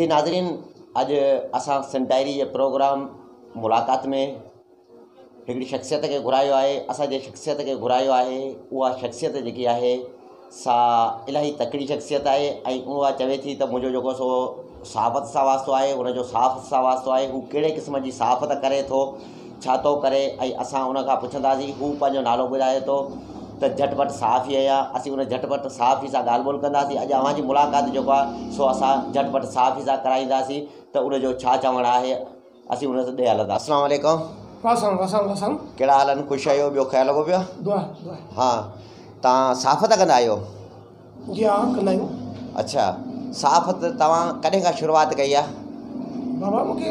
जी नाज़रीन, अॼु असां सिंध डायरी जे प्रोग्राम मुलाक़ात में हिकिड़ी शख़्सियत खे घुरायो आहे। असांजे शख़्सियत खे घुरायो आहे। उहा शख़्सियत जेकी आहे सा इलाही तकड़ी शख़्सियत आहे ऐं उहा चवे थी त मुंहिंजो जेको सो सहाफ़त सां वास्तो आहे, उनजो सहाफ़त सां वास्तो आहे। हू कहिड़े क़िस्म जी सहाफ़त करे थो, छा थो करे, ऐं असां उन खां पुछंदासीं। हू पंहिंजो नालो ॿुधाए थो त झटपट सहाफ़ी आहियां। असीं उन झटपट सहाफ़ी सां ॻाल्हि ॿोल कंदासीं। अॼु अव्हांजी मुलाक़ात जेको आहे सो असां झटपट सहाफ़ी सां कराईंदासीं त उनजो छा चवणु आहे, असीं उन ते ॾे हलंदासीं। अस्सलाम वालेकुम। वासम कहिड़ा हाल आहिनि? ख़ुशि आहियो? ॿियो ख़्यालु लॻो पियो? हा, तव्हां सहाफ़त कंदा आहियो? जी हाँ, कंदा आहियूं। अच्छा, सहाफ़त तव्हां कॾहिं खां शुरूआत कई आहे? बाबा मूंखे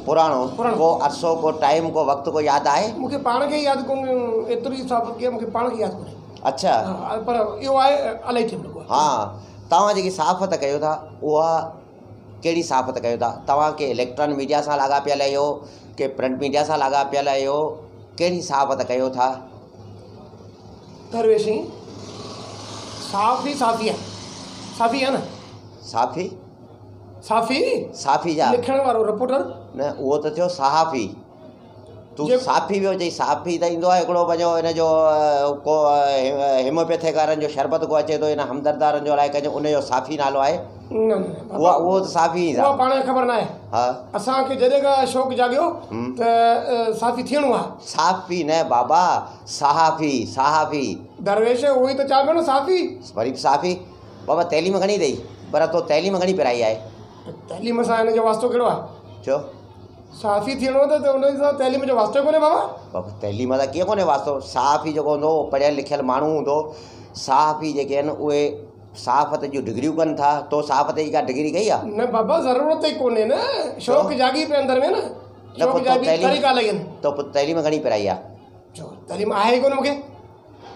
पुराणो को अरसो, को टाइम, को वक़्तु को यादि आहे? मूंखे पाण खे यादि कोन्हे, एतिरी सहाफ़त कई मूंखे पाण खे यादि कोन्हे। अच्छा, पर इहो आहे इलाही टाइम लॻो। हा, तव्हां जेकी सहाफ़त कयो था उहा कहिड़ी सहाफ़त कयो था? तव्हां के इलेक्ट्रॉनिक मीडिया सां लाॻापियल आहियो, के प्रिंट मीडिया सां लाॻापियल आहियो, कहिड़ी सहाफ़त कयो था? दरवेशी साफ़ी आहे न? साफ़ी जा लिखण वारो रिपोर्टर न, उहो त थियो सहाफ़ी। तूं साफ़ी वियो चई। साफ़ी त ईंदो आहे हिकिड़ो पंहिंजो हिन जो को हेमोपैथिक वारनि जो शरबत को अचे थो, हिन हमदर्दारनि जो अलाए कंहिंजो, उनजो साफ़ी नालो आहे? न, उहो त साफ़ी ई उहा पाण खे ख़बर न आहे। हा, असांखे जॾहिं खां शौक़ु जाॻियो त साफ़ी थियणो आहे। साफ़ी न बाबा, सहाफ़ी दरवेश उहो ई त चवां पियो न, साफ़ी वरी साफ़ी। बाबा तैलीम घणी अथई? पर तो तैलीम घणी पिराई आहे? तैलीम सां हिन जो वास्तो कहिड़ो आहे? छो साफ़ी थियणो त उन सां तैलीम जो वास्तो कोन्हे बाबा। बाबा तैलीम त कीअं कोन्हे वास्तो? सहाफ़ी जेको हूंदो पढ़ियल लिखियल माण्हू हूंदो। सहाफ़ी जेके आहिनि उहे सहाफ़त जूं डिग्रियूं कनि था। तो सहाफ़त जी का डिग्री कई आहे? न बाबा, ज़रूरत ई कोन्हे न, शौक़ु जागी पे अंदर में न, शौक़ु जागी तरीक़ा लॻनि। तो पोइ तैलीम घणी पिराई आहे? छो तैलीम आहे ई कोन्हे मूंखे।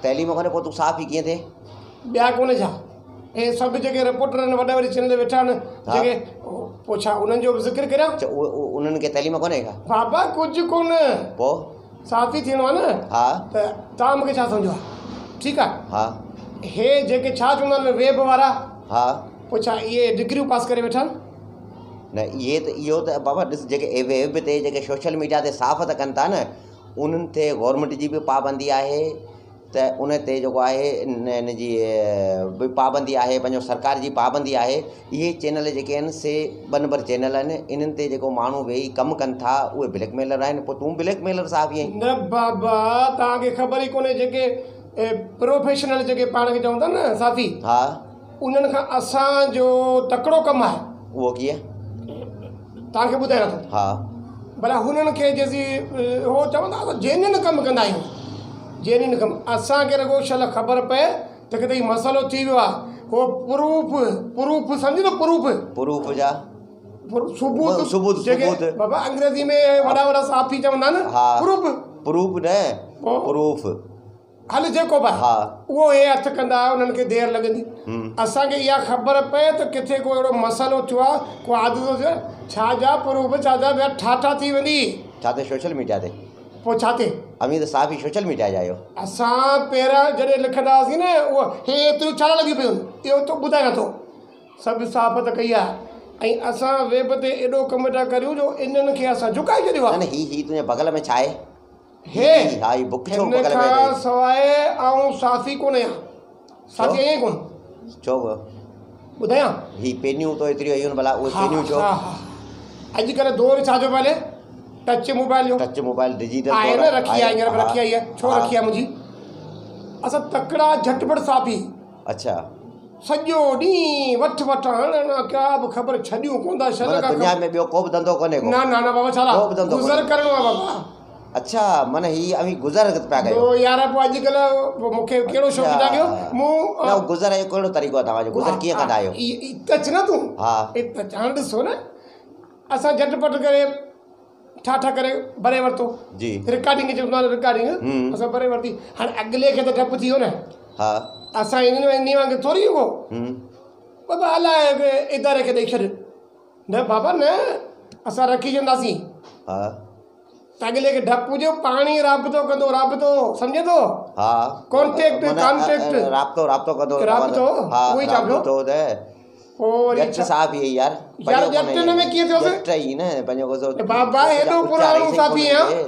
तैलीम कोन्हे पोइ तूं सहाफ़ी कीअं थिए? ॿिया कोन्हे छा? हे सभु जेके रिपोर्टर आहिनि, वॾा वॾा चैनल वेठा आहिनि जेके, पोइ छा उन्हनि जो बि ज़िक्र करियां? उन्हनि खे तैलीम कोन्हे का? बाबा कुझु कोन्हे। पोइ साफ़ी थियणो आहे न। हा, त तव्हां मूंखे छा सम्झो आहे? ठीकु आहे। हा, हे जेके छा चवंदा आहिनि वेब वारा, हा, पोइ छा इहे डिग्रियूं पास करे वेठा आहिनि? न, इहे त इहो त बाबा ॾिस, जेके वेब ते जेके सोशल मीडिया ते सहाफ़त कनि था न, उन्हनि ते गवर्नमेंट जी बि पाबंदी आहे, त उन ते जेको आहे इन जी बि पाबंदी आहे, पंहिंजो सरकार जी पाबंदी आहे। इहे चैनल जेके आहिनि से ॿ नंबर चैनल आहिनि। इन्हनि ते जेको माण्हू वेही कमु कनि था उहे ब्लैकमेलर आहिनि। पोइ तूं ब्लैकमेलर सहाफ़ी आहीं? न बाबा, तव्हांखे ख़बर ई कोन्हे। जेके प्रोफेशनल जेके पाण खे चवंदा न साफ़ी, हा, उन्हनि खां असांजो तकिड़ो कमु आहे। उहो कीअं? तव्हांखे ॿुधायां थो। हा, भला हुननि खे जेसी उहो चवंदा त जेन्युइन कमु कंदा आहियूं, जेन्युइन कमु। असांखे रुॻो छल ख़बर पए त किथे मसालो थी वियो आहे, उहो प्रूफ सम्झो न? प्रूफ जा सबूत जेके बाबा अंग्रेज़ी में वॾा साफ़ी चवंदा आहिनि। प्रूफ न, प्रूफ हल जेको बि आहे, उहो हे हथु कंदा, उन्हनि खे देरि लॻंदी। असांखे इहा ख़बर पए त किथे को अहिड़ो मसालो थियो आहे, को हादिसो थियो, छा जा प्रूफ, छा जा ॿिया ठाठा थी वेंदी। छा ते? सोशल मीडिया ते। पोइ छा ते? अमीर त सहाफ़ी सोशल मीडिया जा आहियो। असां पहिरियां जॾहिं लिखंदा हुआसीं न, उहो हे एतिरियूं छा लॻी पियूं, इहो तो ॿुधायां थो। सभु सहाफ़त कई आहे ऐं असां वेब ते एॾो कमु था करियूं जो इन्हनि खे असां झुकाए छॾियो आहे। ही तुंहिंजे बगल में छा आहे? हे हा, ही बुक छो बगल में? सवाइ ऐं साफ़ी कोन्हे आहियां, साफ़ी आहियां कोन। छो ॿुधायां? ही पेनियूं तो एतिरियूं आहियूं भला, उहे पेनियूं छो? अॼुकल्ह दौर छा जो पहले टच मोबाइल डिजिटल आहे न, रखी आहे हींअर रखी आई आहे। छो रखी आहे मुंहिंजी? असां तकिड़ा झटपट साफ़ी। अच्छा, सॼो ॾींहुं वठ हणणा, क्या बि ख़बर छॾियूं कोन था। दुनिया में ॿियो को बि धंधो कोन्हे? न बाबा, छा गुज़र करिणो आहे बाबा। अच्छा, माना ही अभी गुज़र पिया कयो यार? पोइ अॼुकल्ह मूंखे कहिड़ो शौक़ु जाॻियो? मूं गुज़र जो कहिड़ो तरीक़ो आहे तव्हांजो? गुज़र कीअं कंदा आहियो? टच न तूं? हा, हाणे ॾिसो न, असां झटपट करे ठाठा करे भरे वरितो जी। रिकॉर्डिंग चवंदा आहिनि, रिकॉर्डिंग असां भरे वरिती। हाणे अॻिले खे त डपु थी वियो न। हा, असां इन वांगुरु थोरी हो बाबा अलाए इदारे खे ॾेई छॾ। न बाबा न, असां रखी छॾंदासीं। हा, अॻिले खे डपु हुजे, पाणी राबितो कंदो, राबितो सम्झे थो? हा, कॉन्टेक्ट राबितो कंदो, उहो ई चवां पियो। जट साफ़ ई यार जट में कीअं थियो जट ई न पंहिंजो को बाबा हेॾो पुराणो साफ़ी आहे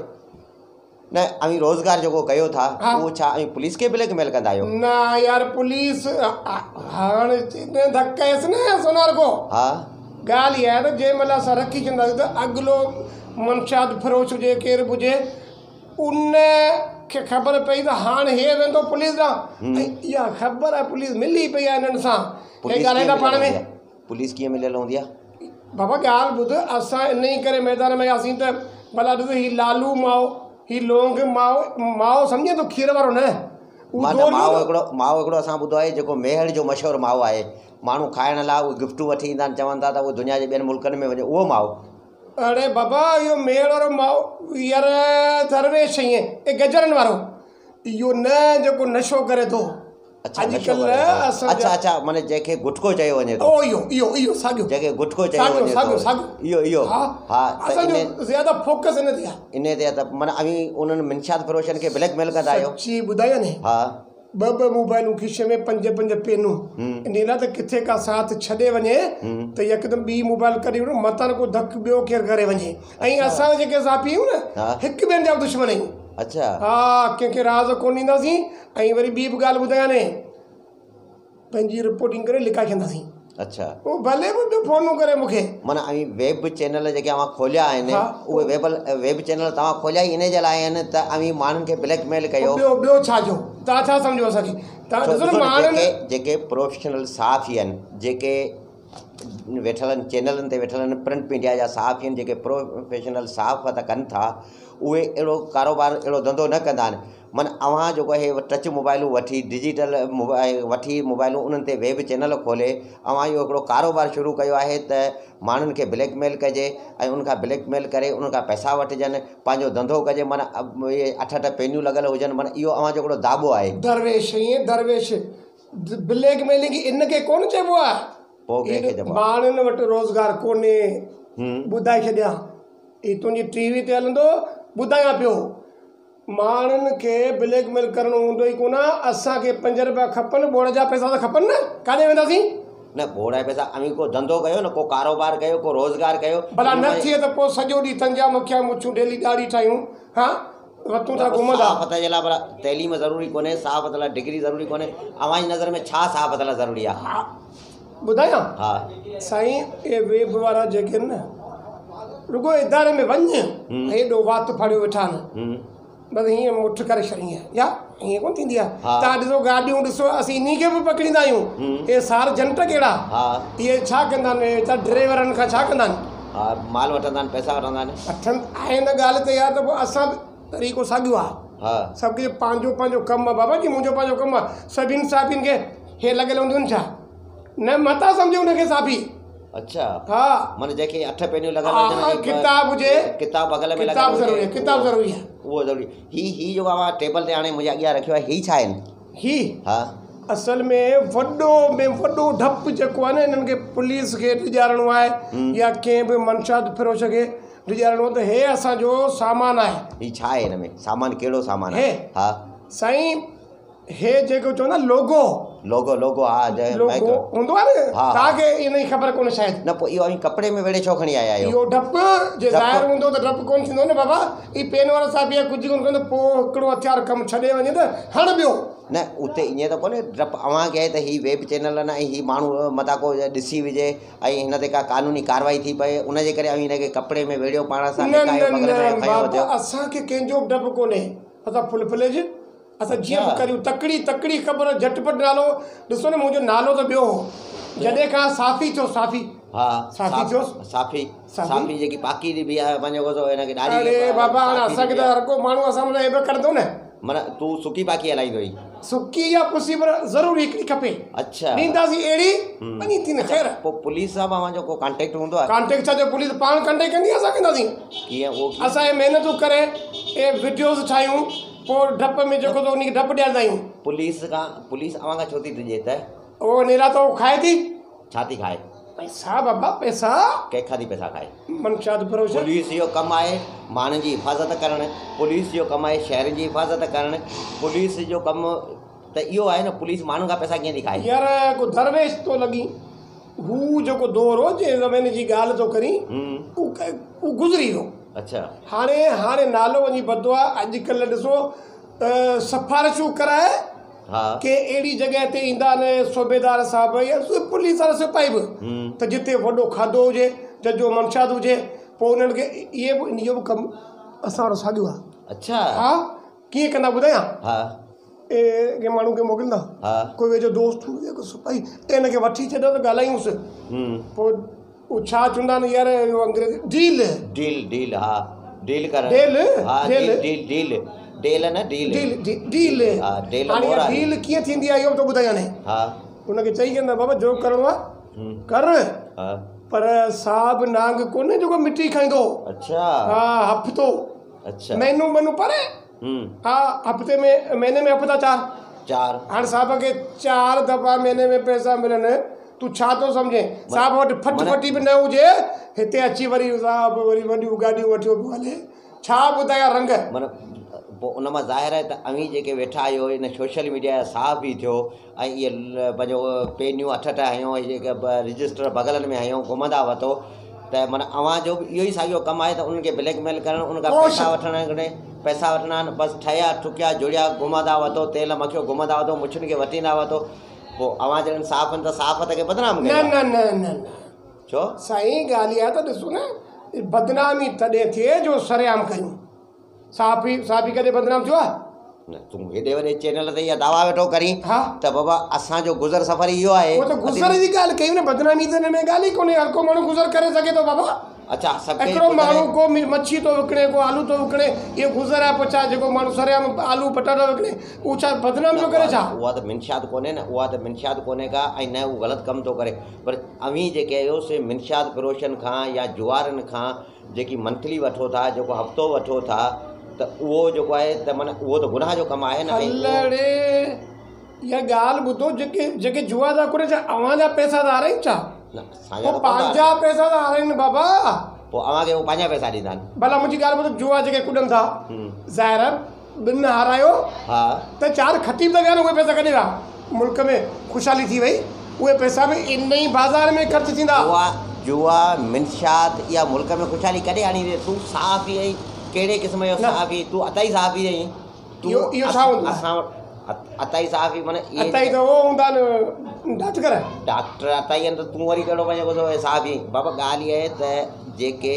न अमी रोज़गार जो कयो था वो छा पुलिस के ब्लैकमेल कंदा आहियो ना यार पुलिस हाणे धक्केस न सोनार को हाँ ॻाल्हि इहा आहे त जंहिं महिल असां रखी छॾींदासीं त अॻिलो मनशाद फरोश हुजे केरु बि हुजे उन खे ख़बर पई त हाणे हे वेंदो पुलिस ॾांहुं इहा ख़बर आहे पुलिस मिली पई आहे हिननि सां ॻाल्हाईंदा पाण में पुलिस कीअं मिलियल हूंदी आहे बाबा ॻाल्हि ॿुध असां इन ई करे मैदान में आयासीं त भला ॾिस हीउ लालू माओ ही लोंग माओ सम्झे तो खीर वारो न माओ हिकिड़ो असां ॿुधो आहे जेको मेहर जो मशहूरु माओ आहे माण्हू खाइण लाइ उहे गिफ्टूं वठी ईंदा आहिनि चवनि था त उहो दुनिया जे ॿियनि मुल्कनि में वञे उहो माओ अरे बाबा इहो मेहर वारो माओ यार दरवेश ईअं गजरनि वारो इहो न जेको नशो करे थो अच्छा माने जंहिंखे गुटको चयो वञे थो इहो साॻियो जंहिंखे गुटको चयो वञे थो इहो हा असांजो ज़्यादा फोकस इन ते आहे इन ते त माना अवी उन्हनि मिनशाद फरोशन खे ब्लैकमेल कंदा आहियो सच्ची ॿुधायो न हा ॿ मोबाइलूं खीसे में 5 पेनूं इन लाइ त किथे का साथ छॾे वञे त यकदमि ॿी मोबाइल कढी वठो मतां को धक ॿियो केरु करे वञे ऐं असां जेके साथी आहियूं न हिकु ॿियनि जा दुश्मन आहियूं अच्छा हा कंहिंखे राज़ कोन ॾींदासीं ऐं वरी ॿी बि ॻाल्हि ॿुधायां ने पंहिंजी रिपोर्टिंग करे लिकाए छॾंदासीं अच्छा वो भले भी फोन करे मुखे माना वेब चैनल जेके अवां खोलिया आहिनि उहे वेब चैनल तव्हां खोलिया ई इन जे लाइ आहिनि त अवी माण्हुनि खे ब्लैकमेल कयो ॿियो छा जो तव्हां छा सम्झो असांखे तव्हां ॾिसो माण्हुनि जेके प्रोफेशनल साफ़ी आहिनि जेके वेठल आहिनि चैनलनि ते वेठल आहिनि प्रिंट मीडिया जा साफ़ी आहिनि जेके प्रोफेशनल साफ़ त कनि था उहे अहिड़ो कारोबार अहिड़ो धंधो न कंदा आहिनि माना अवां जेको आहे टच मोबाइलूं वठी डिजिटल वठी मोबाइलूं उन्हनि ते वेब चैनल खोले अवां इहो हिकिड़ो कारोबार शुरू कयो आहे त माण्हुनि खे ब्लैकमेल कजे ऐं उनखां ब्लैकमेल करे उन खां पैसा वठिजनि पंहिंजो धंधो कजे माना इहे 8 पेनियूं लॻल हुजनि माना इहो अवां जो हिकिड़ो दाबो आहे दरवेश ब्लैकमेलिंग इनखे कोन चइबो आहे माण्हुनि वटि रोज़गार कोन्हे ॿुधाए छॾियां हीअ तुंहिंजी टीवी ते हलंदो ॿुधायां पियो माण्हुनि खे ब्लैकमेल करणो हूंदो ई कोन असांखे 5 रुपया खपनि बोड़ जा पैसा त खपनि न काॾे वेंदासीं न बोड़ जा पैसा अमी को धंधो कयो न को कारोबार कयो को रोज़गार कयो भला न थिए त पोइ सॼो ॾींहुं तंजा मुखिया मुछूं डेली ॾाढी ठाहियूं हा वतूं था घुमंदा साफ़त जे लाइ भला तइलीम ज़रूरी कोन्हे साफ़त लाइ डिग्री ज़रूरी कोन्हे अवां जी नज़र में छा साफ़त लाइ ज़रूरी आहे ॿुधायां हा साईं इहे वेब वारा जेके न रुगो इदारे में वञ हेॾो वात फाड़ियो वेठा आहिनि बसि हीअं मुठ करे छॾी आहे या हीअं कोन थींदी आहे तव्हां ॾिसो गाॾियूं ॾिसो असीं इन खे बि पकड़ींदा आहियूं इहे सार्जंट कहिड़ा इहे छा कंदा आहिनि छा ड्राइवरनि खां छा कंदा आहिनि माल वठंदा आहिनि पैसा वठंदा आहिनि आहे न ॻाल्हि त यार त पोइ असां तरीक़ो साॻियो आहे सभु खे पंहिंजो कमु आहे बाबा जी मुंहिंजो पंहिंजो कमु आहे सभिनि साफ़ियुनि खे हे लॻियल हूंदियूं छा न मता सम्झो हुनखे साफ़ी अच्छा हा माने जेके 8 पेनियूं लॻल हुजनि किताब हुजे किताब बगल में किताब ज़रूरी आहे किताब ज़रूरी आहे उहो ज़रूरी ही जो अवां टेबल ते हाणे मुंहिंजे अॻियां रखियो आहे ही छा आहिनि ही हा असल में वॾो डपु जेको आहे न हिननि खे पुलिस खे ॾिॼारणो आहे या कंहिं बि मनशाद फिरोश खे ॾिॼारणो त हे असांजो सामान आहे ही छा आहे हिन में सामान कहिड़ो सामान आहे हा साईं हे जेको चवंदा लोगो हा लोगो हूंदो आहे न तव्हांखे इन जी ख़बर कोन्हे शायदि न पोइ इहो कपिड़े में वेड़े छो खणी आया आहियो इहो डपु जे ज़ाहिर हूंदो त डपु कोन थींदो न बाबा ही पेन वारो साफ़ी आहे कुझु कोन कंदो पोइ हिकिड़ो हथियार कमु छॾे वञे त हण ॿियो न उते ईअं त कोन्हे डपु अवां कहे त ही वेब चैनल न ही माण्हू मथां को ॾिसी विझे ऐं हिन ते का कानूनी कार्रवाई थी पए उनजे करे हिनखे कपिड़े में वेड़ियो पाण सां असांखे कंहिंजो डपु कोन्हे असां फुल जी असां जीअं बि करियूं तकड़ी ख़बर झटपट नालो ॾिसो न मुंहिंजो नालो त ॿियो हो जॾहिं खां साफ़ी थियो साफ़ी जेकी पाकी बि आहे पंहिंजो हिनखे ॾाढी अरे बाबा हाणे असांखे त हर को माण्हू असां मतलब एब कंदो न माना तूं सुकी पाकी हलाईंदो हुई सुकी या पुसी पर ज़रूर हिकिड़ी खपे अच्छा ॾींदासीं अहिड़ी वञी थी न ख़ैर पोइ पुलिस सां अवांजो को कॉन्टेक्ट हूंदो आहे कॉन्टेक्ट छा जो पुलिस पाण कॉन्टेक्ट कंदी असां कंदासीं कीअं उहो असां महिनतूं करे ए वीडियोस ठाहियूं पोइ डप में जेको तो उनखे डप ॾियंदा आहियूं पुलिस अवां खां छो थी ॾिजे त उहो नेरा तो खाए थी छा थी खाए पैसा बाबा पैसा कंहिंखां थी पैसा खाए मनशाद फरोश पुलिस जो कमु आहे माण्हुनि जी हिफ़ाज़त करणु पुलिस जो कमु आहे शहर जी हिफ़ाज़त करणु पुलिस जो कमु त इहो आहे न पुलिस माण्हुनि खां पैसा कीअं थी खाए यार को दरवेश तो लॻी हू जेको दौर हो जंहिं ज़माने जी ॻाल्हि थो करी उहो गुज़री वियो। अच्छा हाणे नालो वञी बधो आहे। अॼुकल्ह ॾिसो सिफारिशूं कराए के अहिड़ी जॻह ते ईंदा आहिनि सूबेदार साहिब या पुलिस वारा सिपाही बि त जिते वॾो खाधो हुजे जजो मनशाद हुजे पोइ उन्हनि खे इहो बि कमु असां वारो साॻियो आहे। अच्छा हा कीअं कंदा ॿुधायां? के माण्हू खे मोकिलींदा कोई वेझो दोस्त जेको सिपाही हिन खे वठी छॾियो त ॻाल्हायूंसि पोइ उहो छा चवंदा आहिनि यार अंग्रेजी डील डील डील हा डील कर डील डील डील डील न डील डील डील हाणे डील कीअं थींदी आहे इहो तो ॿुधायां न। उनखे चई कंदा बाबा जो करिणो आहे कर पर साहब नांग कोन्हे जेको मिटी खाईंदो। अच्छा हा हफ़्तो अच्छा महीनो महीनो परे हाँ हफ़्ते में महीने में हफ़्ता चार हाणे साहब खे 4 दफ़ा महीने में पैसा मिलनि तूं छा थो सम्झे? साहब वटि फटफटी बि न हुजे हिते अची वरी साहब वरी वॾियूं गाॾियूं वठी पियो हले छा ॿुधायां रंग माना पोइ उन मां ज़ाहिर आहे त अवी जेके वेठा आहियो इन सोशल मीडिया जा साहब बि थियो ऐं इहे पंहिंजो पेनियूं 8 आहियूं जेके रजिस्टर बगलनि में आहियूं घुमंदा वठो त माना अव्हां जो बि इहो ई साॻियो कमु आहे त उनखे ब्लैकमेल करणु उनखां पैसा वठणा आहिनि बसि ठहिया ठुकिया जुड़िया घुमंदा वठो तेल मखियो घुमंदा वठो मुछुनि खे वठींदा वठो पोइ अव्हां जहिड़नि साफ़ आहिनि त साफ़ त खे बदनाम कयो। न न न न छो साईं ॻाल्हि इहा त ॾिसो न बदनामी तॾहिं थिए जो सरेआम कयूं। साफ़ी कॾहिं बदनाम थियो आहे? न तूं हेॾे वॾे चैनल ते इहा दावा वेठो करी त बाबा असांजो गुज़र सफ़र इहो आहे। उहो त गुज़र जी ॻाल्हि कयूं न बदनामी त हिन में ॻाल्हि ई कोन्हे हर को माण्हू गुज़र करे सघे थो बाबा। अच्छा हिकिड़ो माण्हू को मच्छी थो विकिणे को आलू थो विकिणे इहो गुज़र आहे पोइ छा जेको माण्हू सरेआम आलू पटाटा विकिणे उहो छा बदनाम थो करे छा? उहा त मिनशाद कोन्हे न उहा त मिनशाद कोन्हे का ऐं न उहो ग़लति कमु थो करे पर अवी जेके आहियो से मिनशाद फिरोशन खां या जुआरनि खां जेकी मंथली वठो था जेको हफ़्तो वठो था त उहो जेको आहे त माना उहो त गुनाह जो कमु आहे न। इहा ॻाल्हि ॿुधो जेके जुआ था कुरे छा अव्हां जा पैसा था आहिनि छा? पंहिंजा पैसा था आहिनि बाबा पोइ अव्हांखे उहो पंहिंजा पैसा ॾींदा आहिनि। भला मुंहिंजी ॻाल्हि ॿुधो जुआ जेके कुॾनि था ज़ाहिर 2 हारायो हा त 4 खटी बि था विया उहे पैसा कॾहिं विया मुल्क में ख़ुशहाली थी वई उहे पैसा बि इन ई बाज़ार में ख़र्च थींदा। जुआ मिनशाद इहा मुल्क में ख़ुशहाली कॾहिं आणी तूं साफ़ी आई कहिड़े क़िस्म जो साफ़ी तूं अताई साफ़ी आई तूं इहो छा हूंदो असां अताई साफ़ी माना अताई त उहो हूंदा न डॉक्टर अताई आहिनि त तूं वरी कहिड़ो पंहिंजो साफ़ी बाबा ॻाल्हि इहा आहे त जेके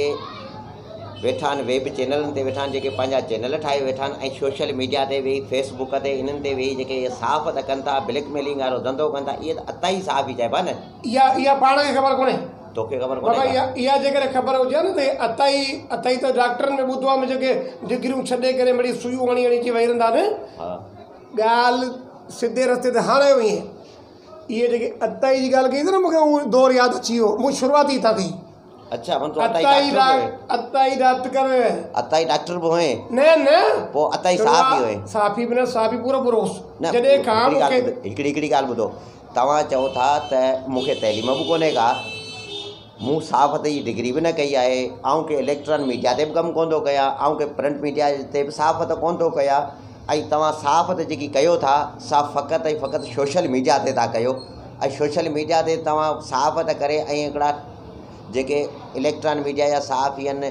वेठा आहिनि वेब चैनलनि ते वेठा आहिनि जेके पंहिंजा चैनल ठाहे वेठा आहिनि ऐं सोशल मीडिया ते वेही फेसबुक ते इन्हनि ते वेही जेके साफ़ त कनि था ब्लैकमेलिंग वारो धंधो कनि था इहे त अताई साफ़ी चइबा न। इहा पाण खे ख़बर कोन्हे तोखे ख़बर कोन्हे इहा जेकॾहिं ख़बर हुजे न त अताई त डॉक्टरनि में ॿुधो आहे जेके डिग्रियूं छॾे करे मिड़ी सुयूं हणी अची वेही रहंदा आहिनि ॻाल्हि सिधे रस्ते ते हाणे ईअं इहे जेके अताई जी ॻाल्हि कई न मूंखे उहो दौरु यादि अची वियो मूं शुरूआती हितां कई। अच्छा अताई डॉक्टर बि हुए न न पोइ अताई साफ़ी हुए साफ़ी बि न साफ़ी पूरो हुउसि जॾहिं खां हिकिड़ी ॻाल्हि ॿुधो तव्हां चओ था त मूंखे तइलीम बि कोन्हे का मूं साफ़ ते जी डिग्री बि न कई आहे ऐं के इलेक्ट्रॉनिक मीडिया ते बि कमु कोन थो कयां ऐं के प्रिंट मीडिया ते बि साफ़ त कोन थो कयां ऐं तव्हां साफ़ त जेकी कयो था सा फ़क़ति ऐं फ़क़ति सोशल मीडिया ते था कयो ऐं सोशल मीडिया ते तव्हां साफ़ त करे ऐं हिकिड़ा जेके इलेक्ट्रॉनिक मीडिया जा साफ़ी आहिनि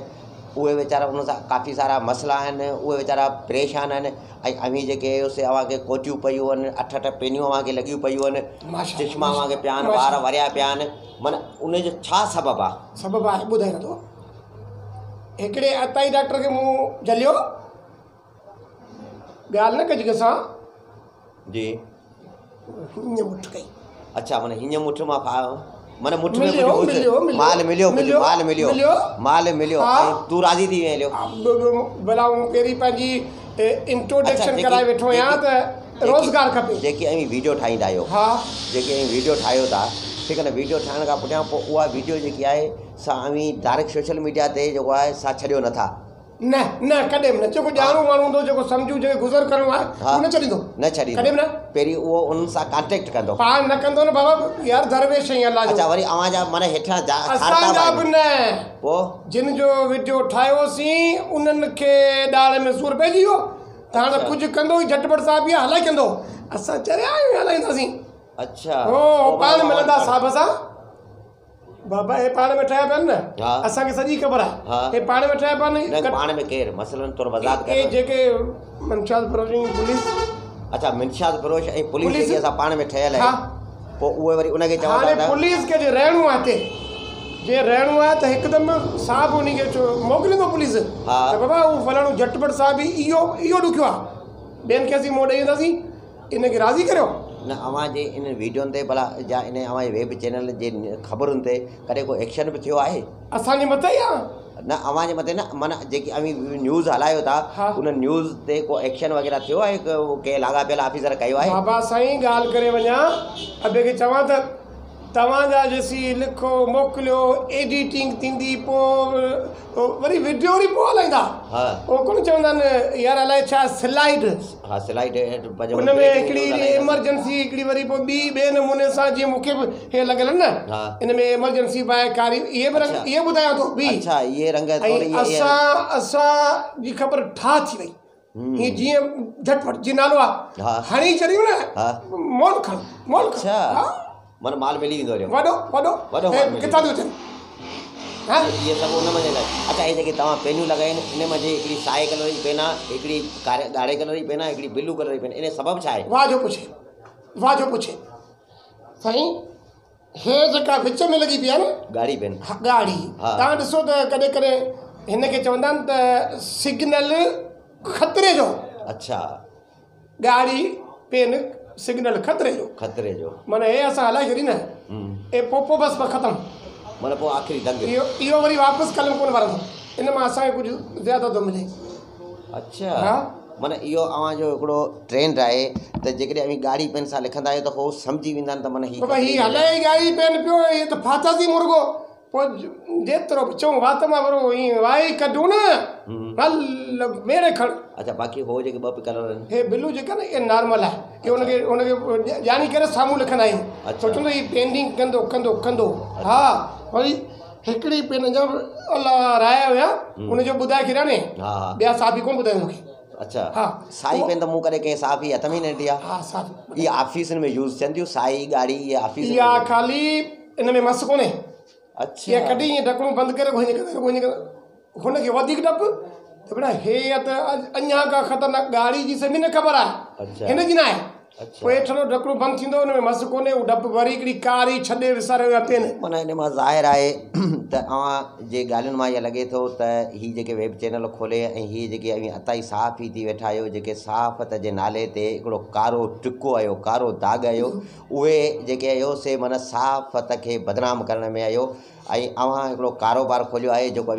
उहे वीचारा उन सां काफ़ी सारा मसइला आहिनि उहे वीचारा परेशान आहिनि ऐं अवी जेके से अव्हांखे कोटियूं पियूं आहिनि 8 पेनियूं अव्हांखे लॻियूं पियूं आहिनि चश्मा अव्हांखे पिया आहिनि वार वरिया पिया आहिनि माना उनजो छा सबबु आहे? सबबु आहे ॿुधाए नथो हिकिड़े अताई डॉक्टर खे मूं झलियो ॻाल्हि न कजे कंहिंसां जी हीअं मुठ कई। अच्छा माना हीअं मुठ मां माना मुठ में माल मिलियो तूं राज़ी थी वेलियो भला पहिरीं पंहिंजी इंट्रोडक्शन कराए वेठो आहियां त रोज़गार खपे जेके अवी वीडियो ठाहींदा आहियो हा जेके वीडियो ठाहियो था ठीकु आहे न वीडियो ठाहिण खां पुठियां पोइ उहा वीडियो जेकी आहे सा अवी डायरेक्ट सोशल मीडिया ते जेको आहे सा छॾियो नथा न न कॾहिं बि न जेको ॼाणो माण्हू हूंदो जेको सम्झू जेके गुज़र करिणो आहे उहो न छॾींदो कॾहिं बि न पहिरीं उहो उन्हनि सां कॉन्टेक्ट कंदो पाण न कंदो न बाबा यार दरवेश ई अलाह अच्छा वरी अव्हां जा माना हेठां असांजा बि न पोइ जिन जो वीडियो ठाहियोसीं उन्हनि खे ॾाड़ में सूर पइजी वियो त हाणे कुझु कंदो ई झटपट साहब इहा हलाए कंदो असां चरिया आहियूं हलाईंदासीं अच्छा हो पाण मिलंदा साहिब सां बाबा हे पाण में ठहिया पिया न हा। असांखे सॼी ख़बर हा। आहे हे पाण में ठहिया पिया न पाण में केरु मसलन तौर वज़ाहत हे कर जेके मंशाद फरोशी पुलिस अच्छा मिनशाद फरोश ऐं पुलिस जेकी असां पाण में ठहियल हा। आहे पोइ उहे वरी उनखे चवंदा हाणे त पुलिस खे जे रहणो आहे हिते जे रहणो आहे त हिकदमि साहब उनखे मोकिलींदो पुलिस हा। त बाबा उहो फलाणो झटपट साहब इहो ॾुखियो आहे ॿियनि खे असीं मोड़ ॾेई ईंदासीं इनखे राज़ी करियो न अव्हां जे इन वीडियोनि ते भला या इन अव्हां जे वेब चैनल जे ख़बरुनि ते कॾहिं को एक्शन बि थियो आहे असांजे मथे ई आहे न अव्हां जे मथे न माना जेकी अवी न्यूज़ हलायो था हा। उन न्यूज़ ते को एक्शन वग़ैरह थियो आहे के लाॻापियल ऑफिसर कयो आहे बाबा साईं ॻाल्हि करे वञा अॿे खे चवां त तव्हांजा जेसी लिखो मोकिलियो एडिटिंग थींदी पोइ वरी वीडियो वरी पोइ हलाईंदा हा उहो कोन चवंदा आहिनि यार अलाए छा स्लाइड हा स्लाइड हुन में हिकिड़ी इमरजेंसी हिकिड़ी वरी पोइ ॿिए नमूने सां जीअं मूंखे बि हे लॻियल न हा। इन में इमरजेंसी बाए कारी इहे बि अच्छा। इहे ॿुधायां थो ॿी अच्छा ये रंग ऐं असांजी ख़बर ठा थी वई हीअं जीअं झटपट जीअं नालो आहे हा। हणी छॾियूं हा। न मोल खण मोल खण अच्छा हा। मन माल मिली वेंदो वॾो वॾो वॾो माल मिली किथां थियूं अचनि हा इहे सभु उन मज़े लाइ अच्छा हे जेके तव्हां पेनियूं लॻायूं आहिनि इन मज़े हिकिड़ी साए कलर जी पेन आहे हिकिड़ी ॻाढ़े कलर जी पेन आहे हिकिड़ी blue colour ji pain in सबबु छा आहे वाह जो पुछे साईं हे जेका विच में लॻी पई आहे न ॻाढ़ी पेन गाड़ी हा। तव्हां ॾिसो त कॾहिं कॾहिं हिनखे चवंदा आहिनि त सिग्नल खतरे जो अच्छा गाड़ी पेन सिग्नल खतरे जो माना हे असां हलाए छॾी न ए पोइ बसि ख़तमु माना पोइ आख़िरी दंग इहो वरी वापसि कलम कोन भरंदो इन मां असांखे कुझु ज़्यादा थो मिले अच्छा हा। माना इहो अव्हांजो हिकिड़ो ट्रेंड आहे त जेकॾहिं अवी ॻाढ़ी पेन सां लिखंदा आहियो त पोइ सम्झी वेंदा आहिनि त माना बाबा हीअ हलाए गाड़ी पेन पियो इहे त फाथासीं मुर्गो पोइ जेतिरो बि चऊं वात मां वरो ईअं वाई कढूं न हल मेरे खण अच्छा बाक़ी हो जेके ॿ कलर आहिनि हे ब्लू जेका न इहे नॉर्मल आहे इहो हुनखे ॼाणी करे साम्हूं लिखंदा आहियूं अच्छा। सोचंदो हीअ पेंटिंग कंदो हा वरी हिकिड़ी पेन जा अलाह राया हुया हुनजो ॿुधाए छॾिया ने हा ॿिया साफ़ी कोन ॿुधायो मूंखे अच्छा हा। साई पेन त मूं कॾहिं कंहिं साफ़ी हथ में न ॾिठी आहे हा साफ़ी इहे ऑफिसनि में यूज़ थियनि थियूं साई ॻाढ़ी इहे ऑफिस इहा ख़ाली इन में मस कोन्हे अच्छा इहा कढी ईअं ढकणो बंदि करे हुनखे वधीक डपु त बेटा हे त अञा खां ख़तरनाक गाड़ी जी सभिनी खे ख़बर आहे अच्छा हिन जी न आहे अच्छा पोइ हेठि ढकणो बंदि थींदो हुन में मस कोन्हे उहो डपु वरी हिकिड़ी कारी छॾे विसारे विया पेन माना इन मां ज़ाहिर आहे त अव्हां जे ॻाल्हियुनि मां इहा लॻे थो त हीअ जेके वेब चैनल खोले ऐं हीअ जेके अताई साफ़ ई थी वेठा आहियो जेके साफ़त जे नाले ते हिकिड़ो कारो टिको आहियो कारो दाग़ आहियो उहे जेके आहियो से माना साफ़त खे बदनाम करण में आहियो ऐं अव्हां हिकिड़ो कारोबार खोलियो आहे जेको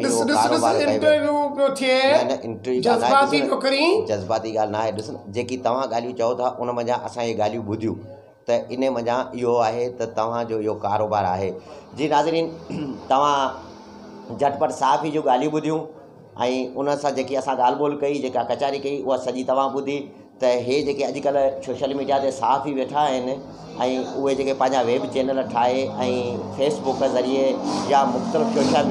जज़्बाती ॻाल्हि न आहे ॾिस जेकी तव्हां ॻाल्हियूं चओ था उन मञा असां इहे ॻाल्हियूं ॿुधियूं त इन मञा इहो आहे त तव्हांजो इहो कारोबार आहे जी नाज़रीन तव्हां झटपट साफ़ी जूं ॻाल्हियूं ॿुधियूं ऐं उन सां जेकी असां ॻाल्हि ॿोल कई जेका कचारी कई उहा सॼी तव्हां ॿुधी त हे जेके अॼुकल्ह सोशल मीडिया ते साफ़ ई वेठा आहिनि ऐं उहे जेके पंहिंजा वेब चैनल ठाहे ऐं फेसबुक ज़रिए या मुख़्तलिफ़ सोशल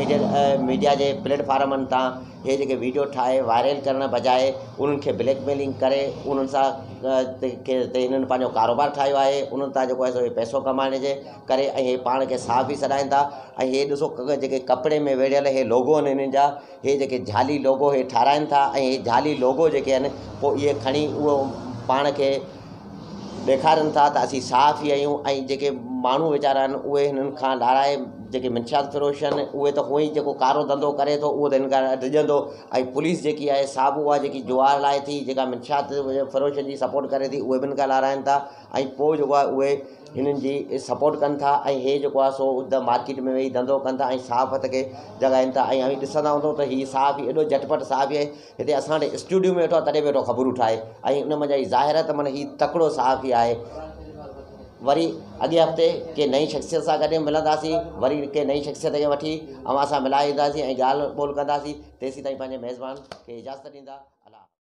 मीडिया जे प्लेटफार्मनि तां हे जेके वीडियो ठाहे वायरल करण बजाए उन्हनि खे ब्लैकमेलिंग करे उन्हनि सां हिननि पंहिंजो कारोबार ठाहियो आहे उन्हनि तां जेको आहे सो पैसो कमाइण जे करे ऐं हे पाण खे साफ़ ई सॾाइनि था ऐं हे ॾिसो जेके कपिड़े में वेढ़ियल हे लोगो आहिनि हिननि जा हे जेके जाली लोगो हे ठाराइनि था ऐं हे जाली लोगो जेके आहिनि पोइ इहे खणी उहो पाण खे ॾेखारनि था त असीं साफ़ ई आहियूं ऐं जेके माण्हू वीचारा आहिनि उहे हिननि खां लाराए जेके मिनशाद फ़रोश आहिनि उहे त हूअं ई जेको कारो धंधो करे थो उहो त हिन खां डिॼंदो ऐं पुलिस जेकी आहे साबु उहा जेकी जुआर लाइ थी जेका मिनशाद फ़रोश जी सपोर्ट करे थी उहे बि हिन खां लाराइनि था ऐं पोइ जेको आहे उहे हिननि जी सपोर्ट कनि था ऐं हे जेको आहे सो द मार्केट में वेही धंधो कनि था ऐं साफ़त खे जॻाइनि था ऐं ॾिसंदा हूंदो त हीअ साफ़ एॾो झटपट साफ़ आहे हिते असां वटि स्टूडियो में वेठो आहे तॾहिं वेठो ख़बरूं ठाहे ऐं उन मज़ा जी ज़ाहिर त माना हीअ तकिड़ो साफ़ ई आहे वरी अॻे हफ़्ते के नई शख़्सियत सां गॾु मिलंदासीं वरी के नई शख़्सियत खे वठी अवां सां मिलाए ईंदासीं ऐं ॻाल्हि ॿोल कंदासीं तेसीं ताईं पंहिंजे मेज़बान खे इजाज़त ॾींदा।